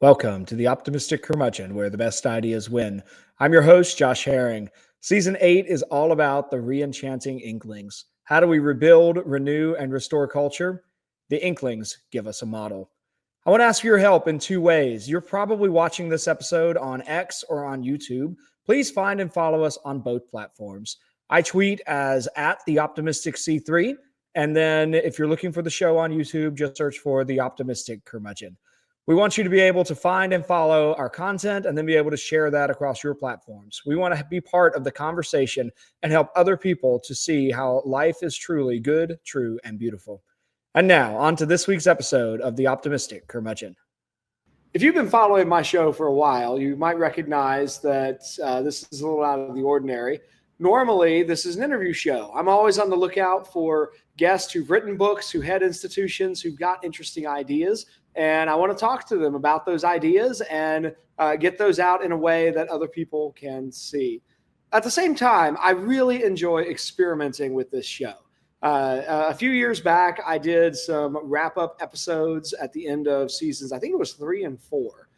Welcome to the Optimistic Curmudgeon, where the best ideas win. I'm your host, Josh Herring. Season 8 is all about the re-enchanting Inklings. How do we rebuild, renew, and restore culture? The Inklings give us a model. I want to ask for your help in two ways. You're probably watching this episode on X or on YouTube. Please find and follow us on both platforms. I tweet as at the Optimistic C3. And then if you're looking for the show on YouTube, just search for the Optimistic Curmudgeon. We want you to be able to find and follow our content and then be able to share that across your platforms. We want to be part of the conversation and help other people to see how life is truly good, true, and beautiful. And now, on to this week's episode of The Optimistic Curmudgeon. If you've been following my show for a while, you might recognize that this is a little out of the ordinary. Normally, this is an interview show. I'm always on the lookout for guests who've written books, who head institutions, who've got interesting ideas. And I want to talk to them about those ideas and get those out in a way that other people can see. At the same time, I really enjoy experimenting with this show. A few years back, I did some wrap-up episodes at the end of seasons, I think it was 3 and 4,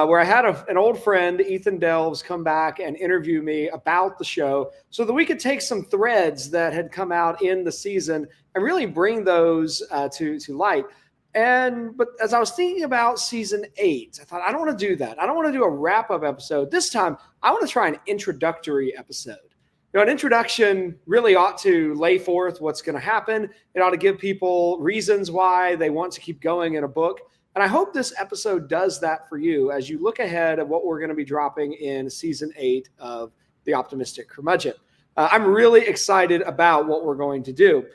where I had an old friend, Ethan Delves, come back and interview me about the show so that we could take some threads that had come out in the season and really bring those to light. But as I was thinking about season 8, I thought, I don't want to do that. I don't want to do a wrap-up episode. This time, I want to try an introductory episode. An introduction really ought to lay forth what's going to happen. It ought to give people reasons why they want to keep going in a book. And I hope this episode does that for you as you look ahead at what we're going to be dropping in season 8 of The Optimistic Curmudgeon. I'm really excited about what we're going to do.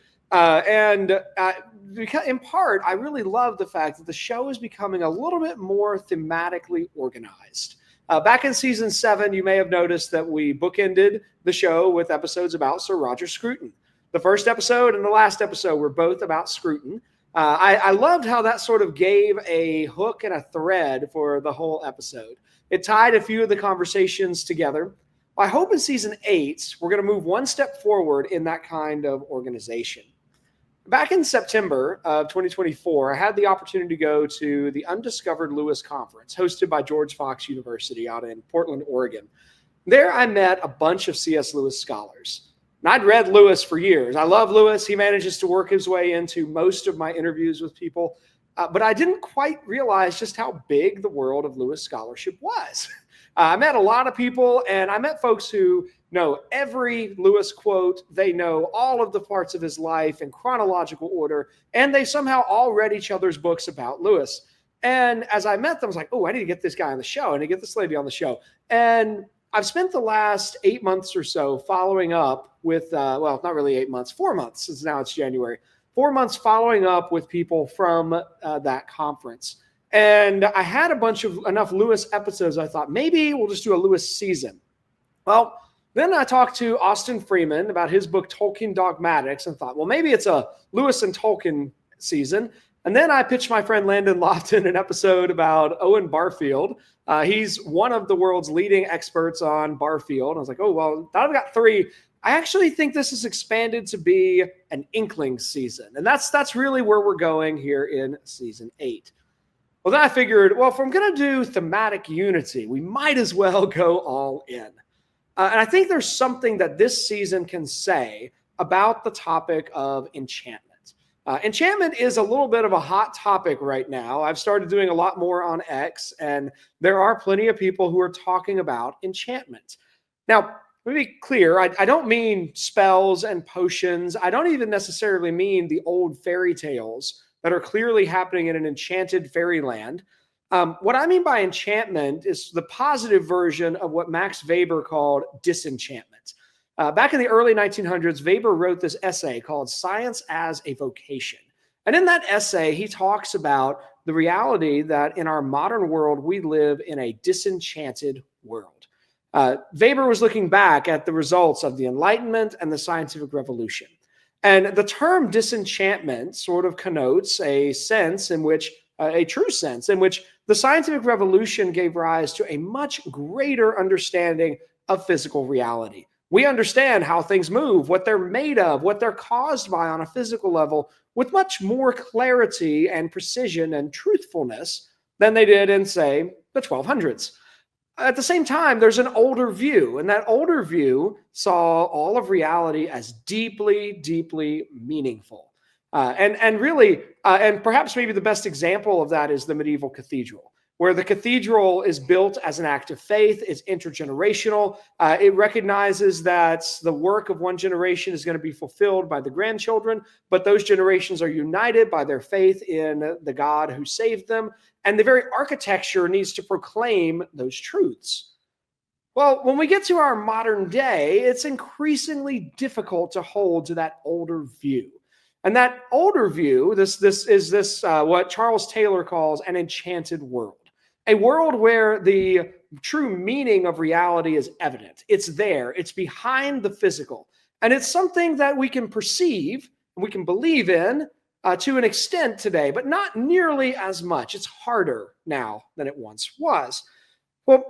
Because in part, I really love the fact that the show is becoming a little bit more thematically organized. Back in season 7, you may have noticed that we bookended the show with episodes about Sir Roger Scruton. The first episode and the last episode were both about Scruton. I loved how that sort of gave a hook and a thread for the whole episode. It tied a few of the conversations together. I hope in season 8, we're going to move one step forward in that kind of organization. Back in September of 2024, I had the opportunity to go to the Undiscovered Lewis Conference hosted by George Fox University out in Portland, Oregon. There I met a bunch of C.S. Lewis scholars. And I'd read Lewis for years. I love Lewis. He manages to work his way into most of my interviews with people. But I didn't quite realize just how big the world of Lewis scholarship was. I met a lot of people, and I met folks who know every Lewis quote. They know all of the parts of his life in chronological order, and they somehow all read each other's books about Lewis. And as I met them, I was like, oh, I need to get this guy on the show. I need to get this lady on the show. And I've spent the last 8 months or so following up with, not really 8 months, 4 months, since now it's January, 4 months following up with people from that conference. And I had enough Lewis episodes. I thought maybe we'll just do a Lewis season. Well, then I talked to Austin Freeman about his book, Tolkien Dogmatics, and thought, well, maybe it's a Lewis and Tolkien season. And then I pitched my friend Landon Lofton an episode about Owen Barfield. He's one of the world's leading experts on Barfield. I was like, oh, well, now I've got 3. I actually think this is expanded to be an Inklings season. And that's really where we're going here in season 8. Well, then I figured, well, if I'm going to do thematic unity, we might as well go all in. And I think there's something that this season can say about the topic of enchantment. Enchantment is a little bit of a hot topic right now. I've started doing a lot more on X, and there are plenty of people who are talking about enchantment. Now, let me be clear. I don't mean spells and potions. I don't even necessarily mean the old fairy tales that are clearly happening in an enchanted fairyland. What I mean by enchantment is the positive version of what Max Weber called disenchantment. Back in the early 1900s, Weber wrote this essay called Science as a Vocation. And in that essay, he talks about the reality that in our modern world, we live in a disenchanted world. Weber was looking back at the results of the Enlightenment and the scientific revolution. And the term disenchantment sort of connotes a sense in which, a true sense in which the scientific revolution gave rise to a much greater understanding of physical reality. We understand how things move, what they're made of, what they're caused by on a physical level with much more clarity and precision and truthfulness than they did in, say, the 1200s. At the same time, there's an older view, and that older view saw all of reality as deeply, deeply meaningful. And really, and perhaps maybe the best example of that is the medieval cathedral, where the cathedral is built as an act of faith. It's intergenerational. It recognizes that the work of one generation is going to be fulfilled by the grandchildren, but those generations are united by their faith in the God who saved them. And the very architecture needs to proclaim those truths. Well, when we get to our modern day, it's increasingly difficult to hold to that older view. And that older view, this is what Charles Taylor calls an enchanted world, a world where the true meaning of reality is evident. It's there, it's behind the physical, and it's something that we can perceive, we can believe in to an extent today, but not nearly as much. It's harder now than it once was. Well,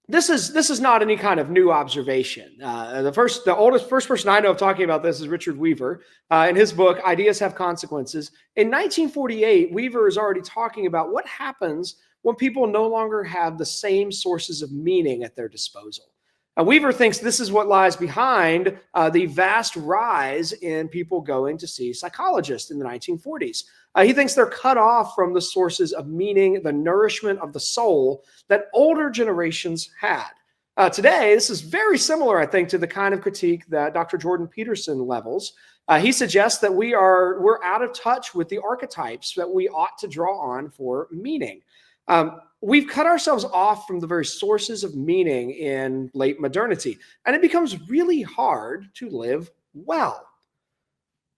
this is not any kind of new observation. The oldest person I know of talking about this is Richard Weaver. In his book, Ideas Have Consequences. In 1948, Weaver is already talking about what happens when people no longer have the same sources of meaning at their disposal. Weaver thinks this is what lies behind the vast rise in people going to see psychologists in the 1940s. He thinks they're cut off from the sources of meaning, the nourishment of the soul that older generations had. Today, this is very similar, I think, to the kind of critique that Dr. Jordan Peterson levels. He suggests that we're out of touch with the archetypes that we ought to draw on for meaning. We've cut ourselves off from the very sources of meaning in late modernity, and it becomes really hard to live well.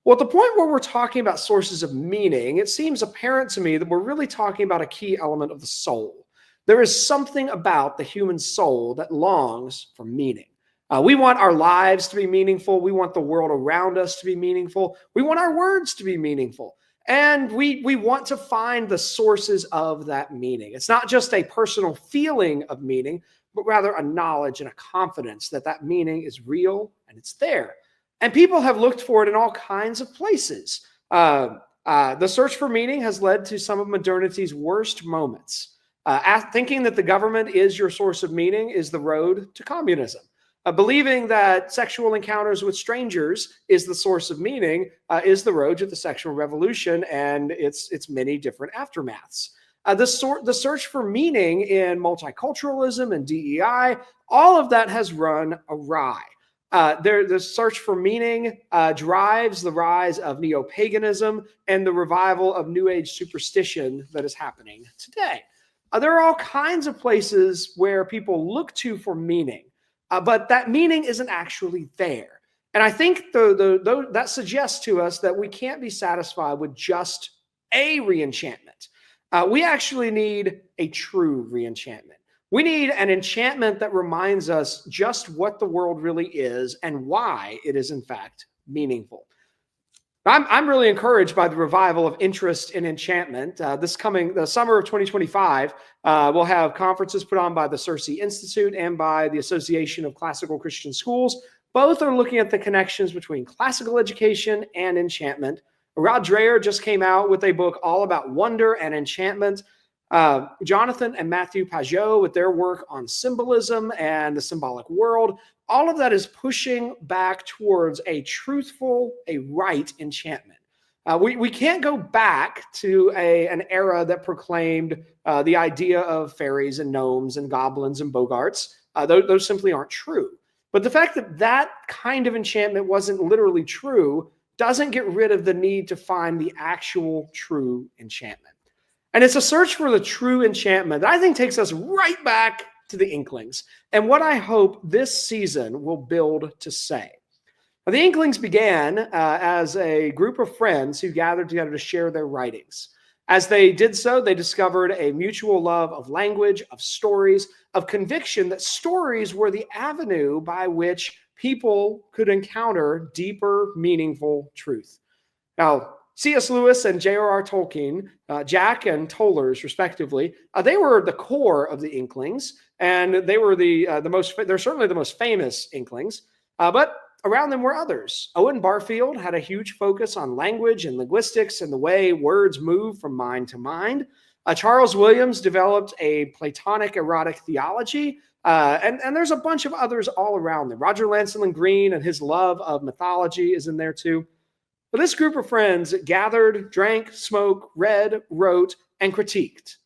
Well, at the point where we're talking about sources of meaning, it seems apparent to me that we're really talking about a key element of the soul. There is something about the human soul that longs for meaning. We want our lives to be meaningful. We want the world around us to be meaningful. We want our words to be meaningful. And we want to find the sources of that meaning. It's not just a personal feeling of meaning, but rather a knowledge and a confidence that that meaning is real and it's there. And people have looked for it in all kinds of places. The search for meaning has led to some of modernity's worst moments. Thinking that the government is your source of meaning is the road to communism. Believing that sexual encounters with strangers is the source of meaning is the road to the sexual revolution and its many different aftermaths. The search for meaning in multiculturalism and DEI, all of that has run awry. The search for meaning drives the rise of neo-paganism and the revival of New Age superstition that is happening today. There are all kinds of places where people look to for meaning. But that meaning isn't actually there. And I think that suggests to us that we can't be satisfied with just a re-enchantment. We actually need a true re-enchantment. We need an enchantment that reminds us just what the world really is and why it is, in fact, meaningful. I'm really encouraged by the revival of interest in enchantment. The summer of 2025, we'll have conferences put on by the Circe Institute and by the Association of Classical Christian Schools. Both are looking at the connections between classical education and enchantment. J.R.R. just came out with a book all about wonder and enchantment. Jonathan and Matthew Pajot with their work on symbolism and the symbolic world. All of that is pushing back towards a truthful, a right enchantment. We can't go back to an era that proclaimed the idea of fairies and gnomes and goblins and bogarts. Those simply aren't true. But the fact that that kind of enchantment wasn't literally true doesn't get rid of the need to find the actual true enchantment. And it's a search for the true enchantment that I think takes us right back to the Inklings and what I hope this season will build to say. Now, the Inklings began as a group of friends who gathered together to share their writings. As they did so, they discovered a mutual love of language, of stories, of conviction that stories were the avenue by which people could encounter deeper, meaningful truth. Now, C.S. Lewis and J.R.R. Tolkien, Jack and Tollers, respectively, they were the core of the Inklings, and they were they're certainly the most famous Inklings, but around them were others. Owen Barfield had a huge focus on language and linguistics and the way words move from mind to mind. Charles Williams developed a Platonic erotic theology, and there's a bunch of others all around them. Roger Lancelyn Green and his love of mythology is in there too. But this group of friends gathered, drank, smoked, read, wrote, and critiqued.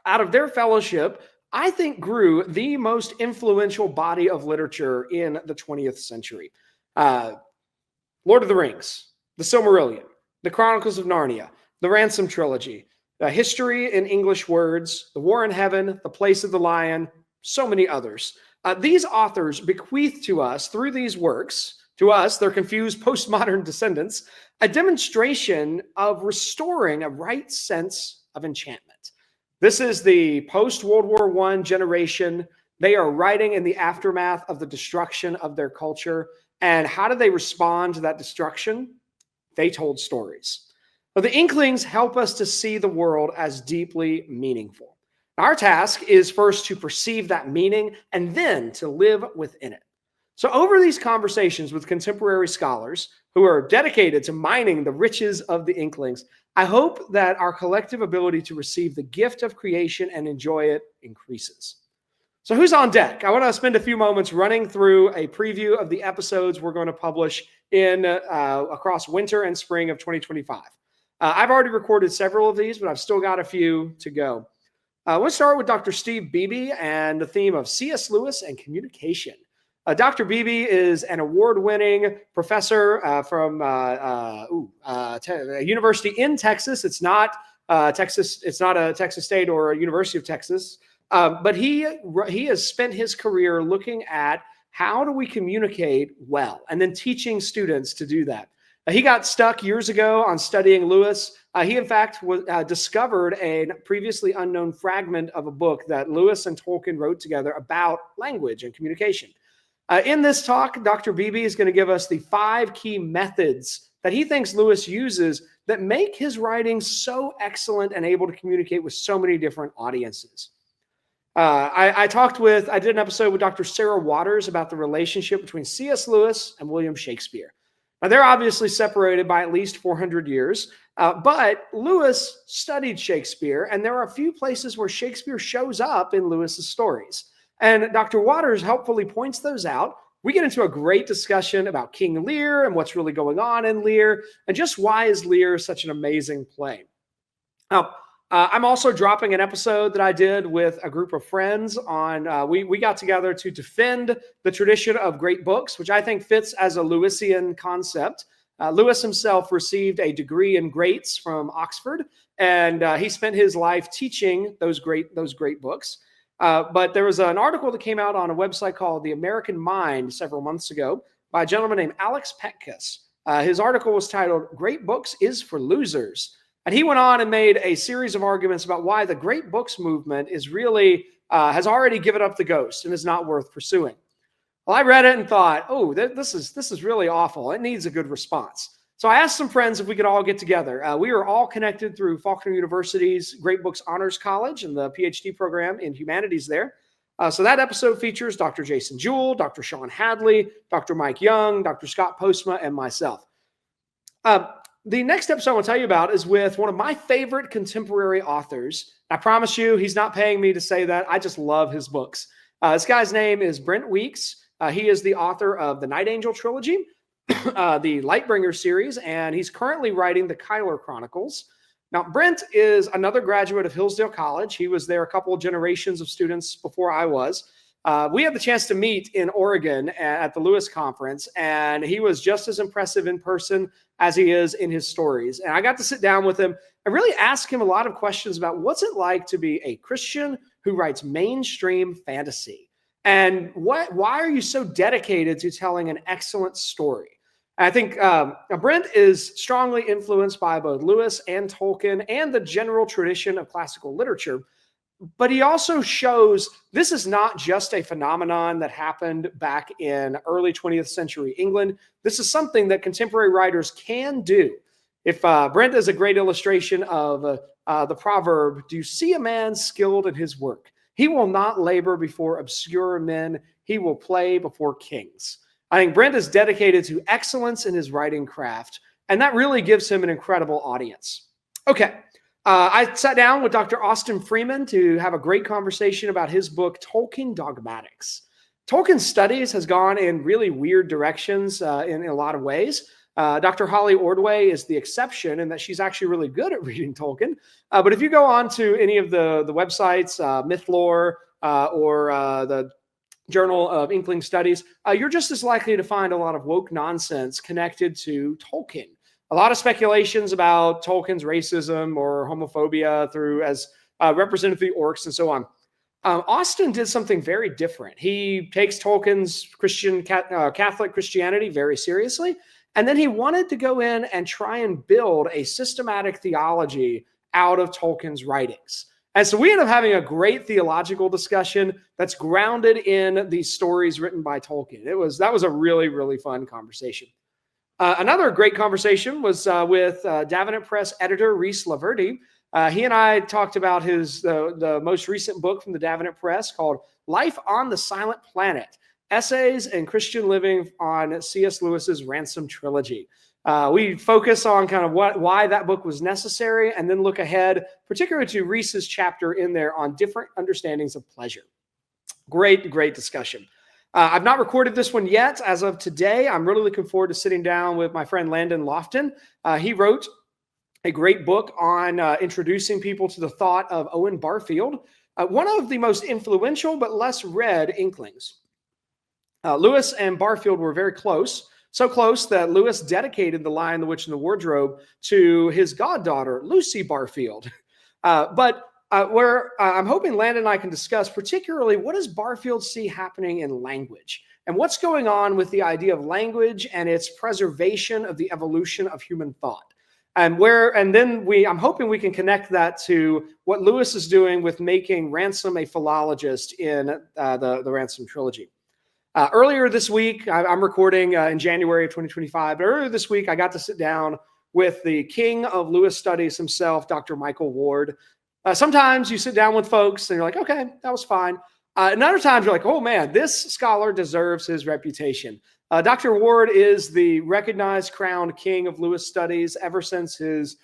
Out of their fellowship, I think grew the most influential body of literature in the 20th century. Lord of the Rings, the Silmarillion, the Chronicles of Narnia, the Ransom Trilogy, History in English Words, The War in Heaven, The Place of the Lion, so many others. These authors bequeath to us, through these works, to us, their confused postmodern descendants, a demonstration of restoring a right sense of enchantment. This is the post-World War I generation. They are writing in the aftermath of the destruction of their culture. And how did they respond to that destruction? They told stories. But the Inklings help us to see the world as deeply meaningful. Our task is first to perceive that meaning and then to live within it. So over these conversations with contemporary scholars who are dedicated to mining the riches of the Inklings, I hope that our collective ability to receive the gift of creation and enjoy it increases. So who's on deck? I want to spend a few moments running through a preview of the episodes we're going to publish in across winter and spring of 2025. I've already recorded several of these, but I've still got a few to go. Let's start with Dr. Steve Beebe and the theme of C.S. Lewis and communication. Dr. Beebe is an award-winning professor from a university in Texas. It's not Texas. It's not a Texas State or a University of Texas. But he has spent his career looking at how do we communicate well, and then teaching students to do that. He got stuck years ago on studying Lewis. He, in fact, discovered a previously unknown fragment of a book that Lewis and Tolkien wrote together about language and communication. In this talk, Dr. Beebe is going to give us the 5 key methods that he thinks Lewis uses that make his writing so excellent and able to communicate with so many different audiences. I did an episode with Dr. Sarah Waters about the relationship between C.S. Lewis and William Shakespeare. Now, they're obviously separated by at least 400 years, but Lewis studied Shakespeare, and there are a few places where Shakespeare shows up in Lewis's stories. And Dr. Waters helpfully points those out. We get into a great discussion about King Lear and what's really going on in Lear, and just why is Lear such an amazing play. Now, I'm also dropping an episode that I did with a group of friends on, we got together to defend the tradition of great books, which I think fits as a Lewisian concept. Lewis himself received a degree in greats from Oxford, and he spent his life teaching those great books. But there was an article that came out on a website called The American Mind several months ago by a gentleman named Alex Petkus. His article was titled, "Great Books is for Losers." And he went on and made a series of arguments about why the great books movement is really, has already given up the ghost and is not worth pursuing. Well, I read it and thought, oh, this is really awful. It needs a good response. So I asked some friends if we could all get together. We are all connected through Faulkner University's Great Books Honors College and the PhD program in humanities there. So that episode features Dr. Jason Jewell, Dr. Sean Hadley, Dr. Mike Young, Dr. Scott Postma, and myself. The next episode I want to tell you about is with one of my favorite contemporary authors. I promise you, he's not paying me to say that. I just love his books. This guy's name is Brent Weeks. He is the author of the Night Angel trilogy, the Lightbringer series, and he's currently writing the Kyler Chronicles. Now, Brent is another graduate of Hillsdale College. He was there a couple of generations of students before I was. We had the chance to meet in Oregon at the Lewis Conference, and he was just as impressive in person as he is in his stories. And I got to sit down with him and really ask him a lot of questions about what's it like to be a Christian who writes mainstream fantasy, and why are you so dedicated to telling an excellent story? I think Brent is strongly influenced by both Lewis and Tolkien and the general tradition of classical literature. But he also shows this is not just a phenomenon that happened back in early 20th century England. This is something that contemporary writers can do. If Brent is a great illustration of the proverb, "Do you see a man skilled in his work? He will not labor before obscure men. He will play before kings." I think Brent is dedicated to excellence in his writing craft, and that really gives him an incredible audience. Okay. I sat down with Dr. Austin Freeman to have a great conversation about his book, Tolkien Dogmatics. Tolkien's studies has gone in really weird directions in a lot of ways. Dr. Holly Ordway is the exception in that she's actually really good at reading Tolkien. But if you go on to any of the websites, Mythlore or the Journal of Inkling Studies, you're just as likely to find a lot of woke nonsense connected to Tolkien. A lot of speculations about Tolkien's racism or homophobia through as represented through the orcs and so on. Austin did something very different. He takes Tolkien's Catholic Christianity very seriously, and then he wanted to go in and try and build a systematic theology out of Tolkien's writings. And so we end up having a great theological discussion that's grounded in these stories written by Tolkien. That was a really, really fun conversation. Another great conversation was with Davenant Press editor Rhys Laverty. He and I talked about the most recent book from the Davenant Press called Life on the Silent Planet, Essays and Christian Living on C.S. Lewis's Ransom Trilogy. We focus on kind of why that book was necessary and then look ahead, particularly to Rhys's chapter in there on different understandings of pleasure. Great discussion. I've not recorded this one yet. As of today, I'm really looking forward to sitting down with my friend Landon Lofton. He wrote a great book on introducing people to the thought of Owen Barfield, one of the most influential but less read Inklings. Lewis and Barfield were very close. So close that Lewis dedicated The Lion, the Witch, and the Wardrobe to his goddaughter, Lucy Barfield. But I'm hoping Landon and I can discuss particularly what does Barfield see happening in language and what's going on with the idea of language and its preservation of the evolution of human thought. I'm hoping we can connect that to what Lewis is doing with making Ransom a philologist in the Ransom trilogy. Earlier this week, I'm recording in January of 2025, but earlier this week, I got to sit down with the king of Lewis studies himself, Dr. Michael Ward. Sometimes you sit down with folks and you're like, okay, that was fine. And other times you're like, oh man, this scholar deserves his reputation. Dr. Ward is the recognized crowned king of Lewis studies ever since he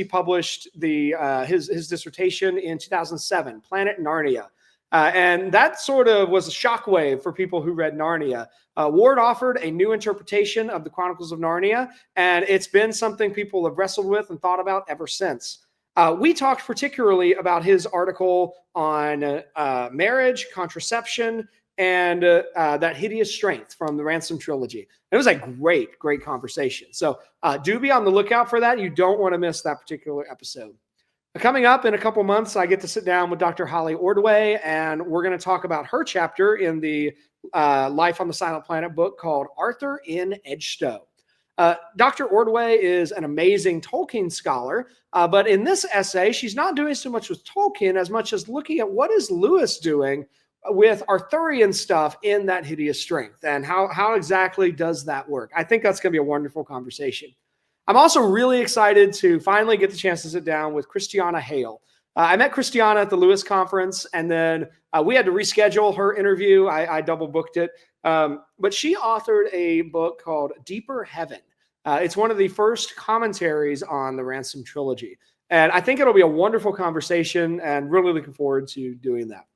published his dissertation in 2007, Planet Narnia. And that sort of was a shockwave for people who read Narnia. Ward offered a new interpretation of the Chronicles of Narnia, and it's been something people have wrestled with and thought about ever since. We talked particularly about his article on marriage, contraception, and that hideous strength from the Ransom trilogy. It was a great conversation. So do be on the lookout for that. You don't want to miss that particular episode. Coming up in a couple months, I get to sit down with Dr. Holly Ordway, and we're going to talk about her chapter in the Life on the Silent Planet book called Arthur in Edgestowe. Dr. Ordway is an amazing Tolkien scholar, but in this essay, she's not doing so much with Tolkien as much as looking at what is Lewis doing with Arthurian stuff in that hideous strength, and how exactly does that work? I think that's going to be a wonderful conversation. I'm also really excited to finally get the chance to sit down with Christiana Hale. I met Christiana at the Lewis conference, and then we had to reschedule her interview. I double booked it. But she authored a book called Deeper Heaven. It's one of the first commentaries on the Ransom trilogy. And I think it'll be a wonderful conversation, and really looking forward to doing that.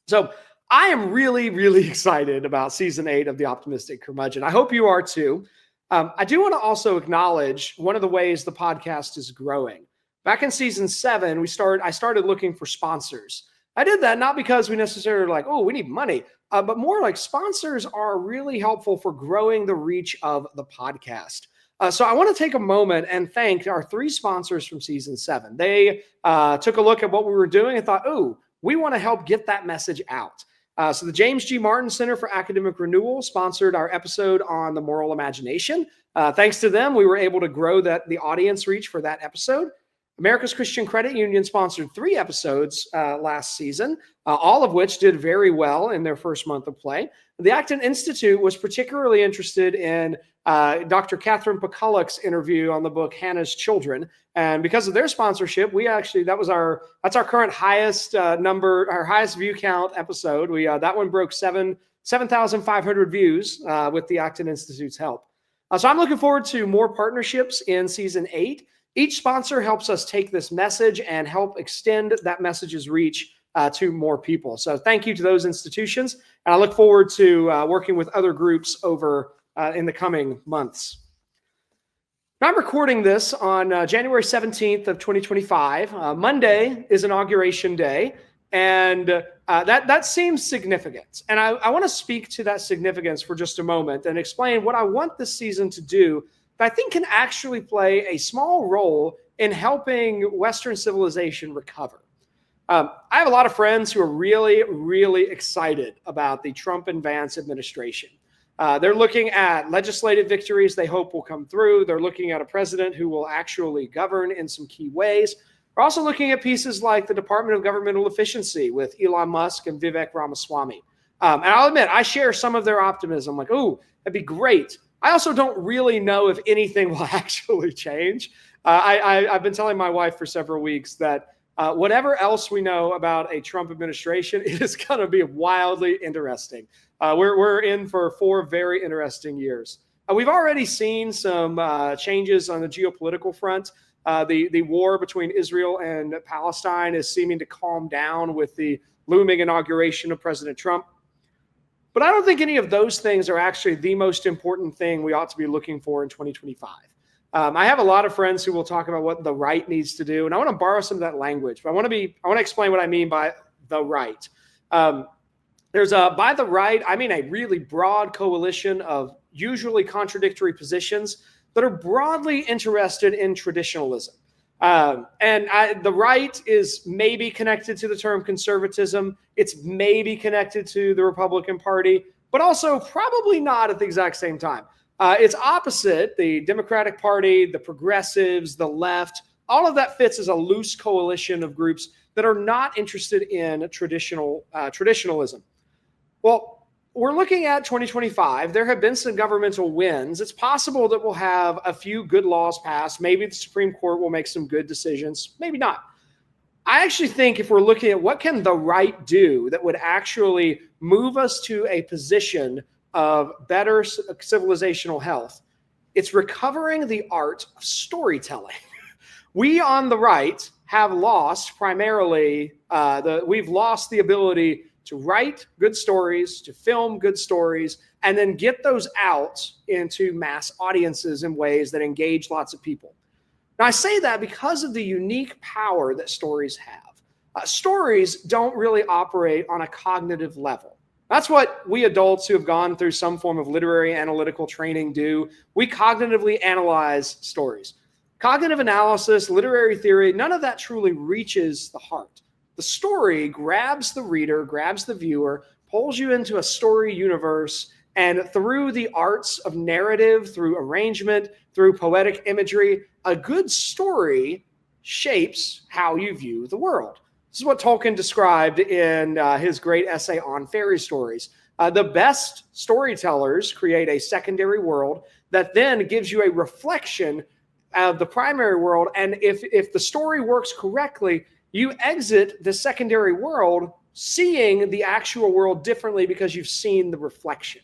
So I am really excited about season 8 of The Optimistic Curmudgeon. I hope you are too. I do want to also acknowledge one of the ways the podcast is growing. Back in season 7, I started looking for sponsors. I did that not because we necessarily like, oh, we need money, but more like sponsors are really helpful for growing the reach of the podcast. So I want to take a moment and thank our 3 sponsors from season 7. They took a look at what we were doing and thought, oh, we want to help get that message out. So the James G. Martin Center for Academic Renewal sponsored our episode on the moral imagination. Thanks to them, we were able to grow the audience reach for that episode. America's Christian Credit Union sponsored 3 episodes last season, all of which did very well in their first month of play. The Acton Institute was particularly interested in Dr. Catherine Pakulak's interview on the book Hannah's Children. And because of their sponsorship, that's our current highest our highest view count episode. That one broke 7,500 views with the Acton Institute's help. So I'm looking forward to more partnerships in season 8. Each sponsor helps us take this message and help extend that message's reach to more people. So thank you to those institutions. And I look forward to working with other groups over in the coming months. Now, I'm recording this on January 17th of 2025. Monday is Inauguration Day, and that seems significant. And I want to speak to that significance for just a moment and explain what I want this season to do that I think can actually play a small role in helping Western civilization recover. I have a lot of friends who are really, really excited about the Trump and Vance administration. They're looking at legislative victories they hope will come through. They're looking at a president who will actually govern in some key ways. We're also looking at pieces like the Department of Governmental Efficiency with Elon Musk and Vivek Ramaswamy. And I'll admit, I share some of their optimism, like, ooh, that'd be great. I also don't really know if anything will actually change. I've been telling my wife for several weeks that whatever else we know about a Trump administration, it is going to be wildly interesting. We're in for 4 very interesting years. We've already seen some changes on the geopolitical front. The war between Israel and Palestine is seeming to calm down with the looming inauguration of President Trump. But I don't think any of those things are actually the most important thing we ought to be looking for in 2025. I have a lot of friends who will talk about what the right needs to do, and I want to borrow some of that language. But I want to explain what I mean by the right. By the right, I mean a really broad coalition of usually contradictory positions that are broadly interested in traditionalism. The right is maybe connected to the term conservatism. It's maybe connected to the Republican Party, but also probably not at the exact same time. It's opposite the Democratic Party, the progressives, the left. All of that fits as a loose coalition of groups that are not interested in traditionalism. Well, we're looking at 2025. There have been some governmental wins. It's possible that we'll have a few good laws passed. Maybe the Supreme Court will make some good decisions. Maybe not. I actually think if we're looking at what can the right do that would actually move us to a position of better civilizational health, it's recovering the art of storytelling. We on the right have lost primarily, we've lost the ability to write good stories, to film good stories, and then get those out into mass audiences in ways that engage lots of people. Now, I say that because of the unique power that stories have. Stories don't really operate on a cognitive level. That's what we adults who have gone through some form of literary analytical training do. We cognitively analyze stories. Cognitive analysis, literary theory, none of that truly reaches the heart. The story grabs the reader, grabs the viewer, pulls you into a story universe, and through the arts of narrative, through arrangement, through poetic imagery, a good story shapes how you view the world. This is what Tolkien described in his great essay on fairy stories. The best storytellers create a secondary world that then gives you a reflection of the primary world. And if the story works correctly, you exit the secondary world seeing the actual world differently because you've seen the reflection.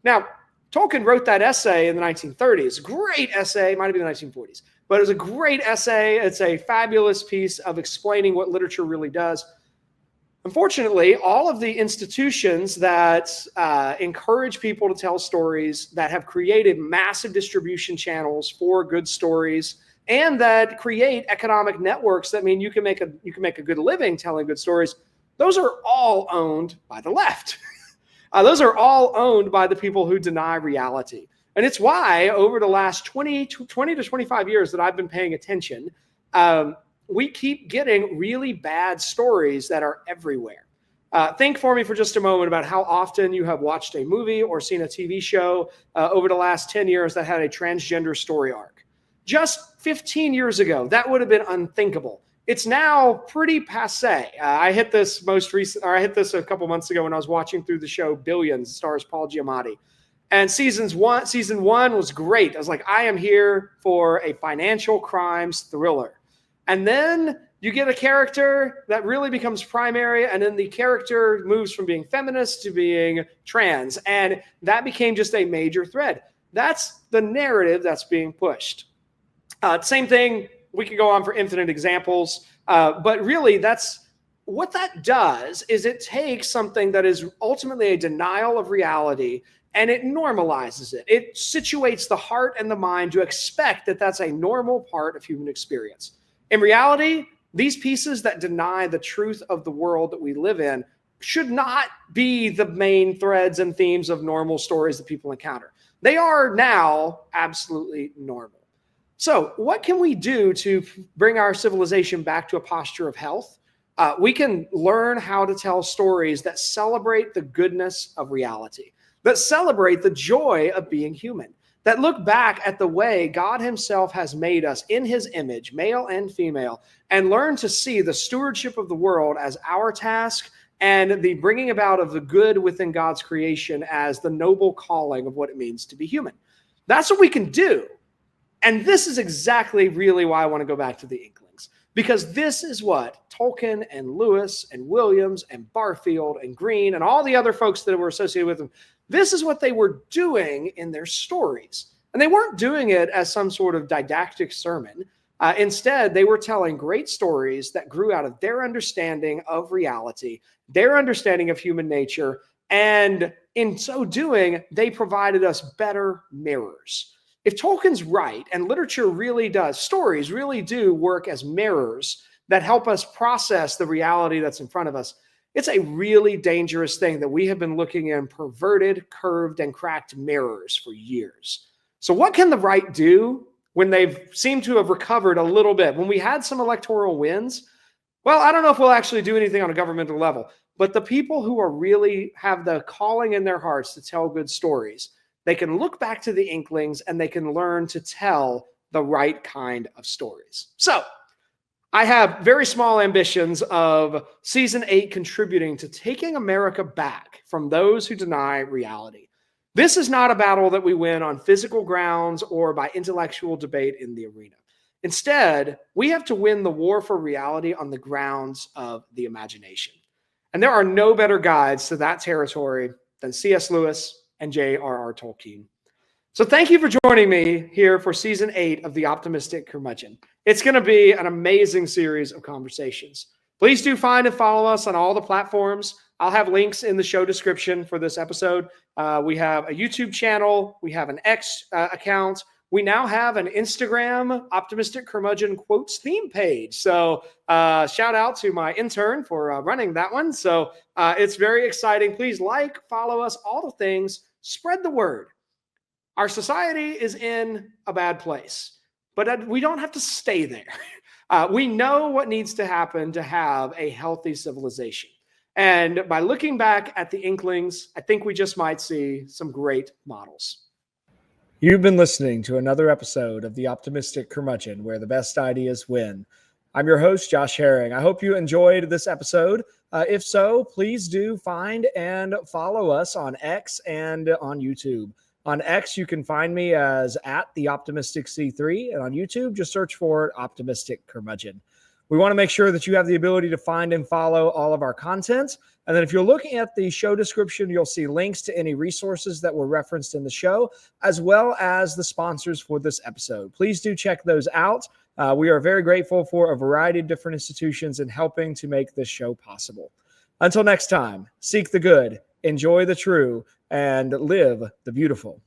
Now, Tolkien wrote that essay in the 1930s. Great essay, might have been the 1940s, but it was a great essay. It's a fabulous piece of explaining what literature really does. Unfortunately, all of the institutions that encourage people to tell stories, that have created massive distribution channels for good stories, and that create economic networks that mean you can make a good living telling good stories, those are all owned by the left. Those are all owned by the people who deny reality. And it's why over the last 20 to 25 years that I've been paying attention, we keep getting really bad stories that are everywhere. Think for me for just a moment about how often you have watched a movie or seen a TV show over the last 10 years that had a transgender story arc. Just 15 years ago, that would have been unthinkable. It's now pretty passé. I hit this a couple months ago when I was watching through the show Billions, stars Paul Giamatti. And season one was great. I was like, I am here for a financial crimes thriller. And then you get a character that really becomes primary, and then the character moves from being feminist to being trans. And that became just a major thread. That's the narrative that's being pushed. Same thing. We could go on for infinite examples, but really, that's what that does. Is it takes something that is ultimately a denial of reality and it normalizes it. It situates the heart and the mind to expect that that's a normal part of human experience. In reality, these pieces that deny the truth of the world that we live in should not be the main threads and themes of normal stories that people encounter. They are now absolutely normal. So, what can we do to bring our civilization back to a posture of health? We can learn how to tell stories that celebrate the goodness of reality, that celebrate the joy of being human, that look back at the way God Himself has made us in His image, male and female, and learn to see the stewardship of the world as our task and the bringing about of the good within God's creation as the noble calling of what it means to be human. That's what we can do. And this is exactly really why I want to go back to the Inklings, because this is what Tolkien and Lewis and Williams and Barfield and Green and all the other folks that were associated with them, this is what they were doing in their stories. And they weren't doing it as some sort of didactic sermon. Instead, they were telling great stories that grew out of their understanding of reality, their understanding of human nature, and in so doing, they provided us better mirrors. If Tolkien's right, and literature really does, stories really do work as mirrors that help us process the reality that's in front of us, it's a really dangerous thing that we have been looking in perverted, curved, and cracked mirrors for years. So what can the right do when they've seemed to have recovered a little bit? When we had some electoral wins, well, I don't know if we'll actually do anything on a governmental level, but the people who are really have the calling in their hearts to tell good stories, they can look back to the Inklings and they can learn to tell the right kind of stories. So I have very small ambitions of season 8 contributing to taking America back from those who deny reality. This is not a battle that we win on physical grounds or by intellectual debate in the arena. Instead, we have to win the war for reality on the grounds of the imagination. And there are no better guides to that territory than C.S. Lewis and J.R.R. Tolkien. So thank you for joining me here for season 8 of The Optimistic Curmudgeon. It's going to be an amazing series of conversations. Please do find and follow us on all the platforms. I'll have links in the show description for this episode. We have a YouTube channel. We have an X account. We now have an Instagram Optimistic Curmudgeon quotes theme page. So shout out to my intern for running that one. So it's very exciting. Please like, follow us, all the things. Spread the word. Our society is in a bad place, but we don't have to stay there. We know what needs to happen to have a healthy civilization. And by looking back at the Inklings, I think we just might see some great models. You've been listening to another episode of The Optimistic Curmudgeon, where the best ideas win. I'm your host, Josh Herring. I hope you enjoyed this episode. If so, please do find and follow us on X and on YouTube. On X, you can find me as @TheOptimisticC3, and on YouTube, just search for Optimistic Curmudgeon. We want to make sure that you have the ability to find and follow all of our content. And then if you're looking at the show description, you'll see links to any resources that were referenced in the show, as well as the sponsors for this episode. Please do check those out. We are very grateful for a variety of different institutions in helping to make this show possible. Until next time, seek the good, enjoy the true, and live the beautiful.